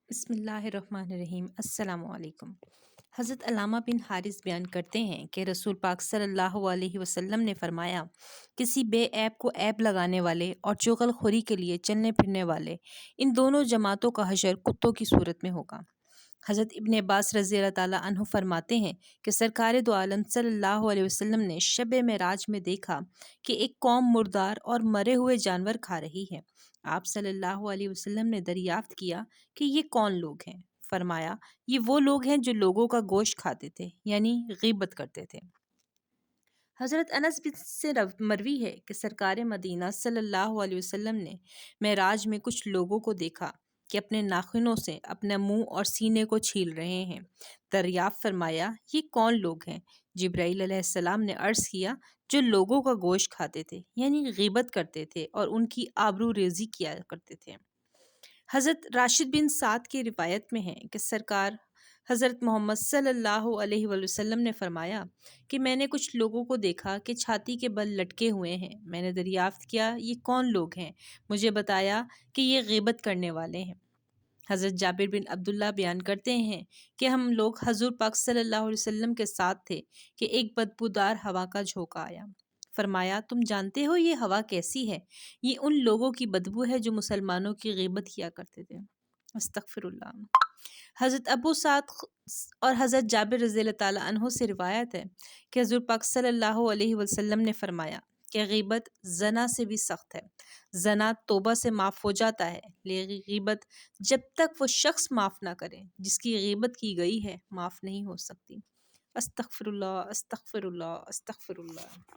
بسم اللہ الرحمن الرحیم۔ السلام علیکم۔ حضرت علامہ بن حارث بیان کرتے ہیں کہ رسول پاک صلی اللہ علیہ وسلم نے فرمایا، کسی بے عیب کو عیب لگانے والے اور چغل خوری کے لیے چلنے پھرنے والے، ان دونوں جماعتوں کا حشر کتوں کی صورت میں ہوگا۔ حضرت ابن عباس رضی اللہ تعالیٰ عنہ فرماتے ہیں کہ سرکار دو عالم صلی اللہ علیہ وسلم نے شب معراج میں دیکھا کہ ایک قوم مردار اور مرے ہوئے جانور کھا رہی ہے۔ آپ صلی اللہ علیہ وسلم نے دریافت کیا کہ یہ کون لوگ ہیں؟ فرمایا، یہ وہ لوگ ہیں جو لوگوں کا گوشت کھاتے تھے، یعنی غیبت کرتے تھے۔ حضرت انس بن سے مروی ہے کہ سرکار مدینہ صلی اللہ علیہ وسلم نے معراج میں کچھ لوگوں کو دیکھا کہ اپنے ناخنوں سے اپنے منہ اور سینے کو چھیل رہے ہیں۔ دریافت فرمایا، یہ کون لوگ ہیں؟ جبرائیل علیہ السلام نے عرض کیا، جو لوگوں کا گوشت کھاتے تھے، یعنی غیبت کرتے تھے اور ان کی آبرو ریزی کیا کرتے تھے۔ حضرت راشد بن سعد کی روایت میں ہے کہ سرکار حضرت محمد صلی اللہ علیہ وآلہ وسلم نے فرمایا کہ میں نے کچھ لوگوں کو دیکھا کہ چھاتی کے بل لٹکے ہوئے ہیں۔ میں نے دریافت کیا، یہ کون لوگ ہیں؟ مجھے بتایا کہ یہ غیبت کرنے والے ہیں۔ حضرت جابر بن عبداللہ بیان کرتے ہیں کہ ہم لوگ حضور پاک صلی اللہ علیہ وسلم کے ساتھ تھے کہ ایک بدبودار ہوا کا جھونکا آیا۔ فرمایا، تم جانتے ہو یہ ہوا کیسی ہے؟ یہ ان لوگوں کی بدبو ہے جو مسلمانوں کی غیبت کیا کرتے تھے۔ استغفر اللہ۔ حضرت ابو سعد اور حضرت جابر رضی اللہ تعالیٰ عنہ سے روایت ہے کہ حضور پاک صلی اللہ علیہ وسلم نے فرمایا کہ غیبت زنا سے بھی سخت ہے۔ زنا توبہ سے معاف ہو جاتا ہے، لیکن غیبت جب تک وہ شخص معاف نہ کرے جس کی غیبت کی گئی ہے، معاف نہیں ہو سکتی۔ استغفر اللہ، استغفر اللہ، استغفر اللہ۔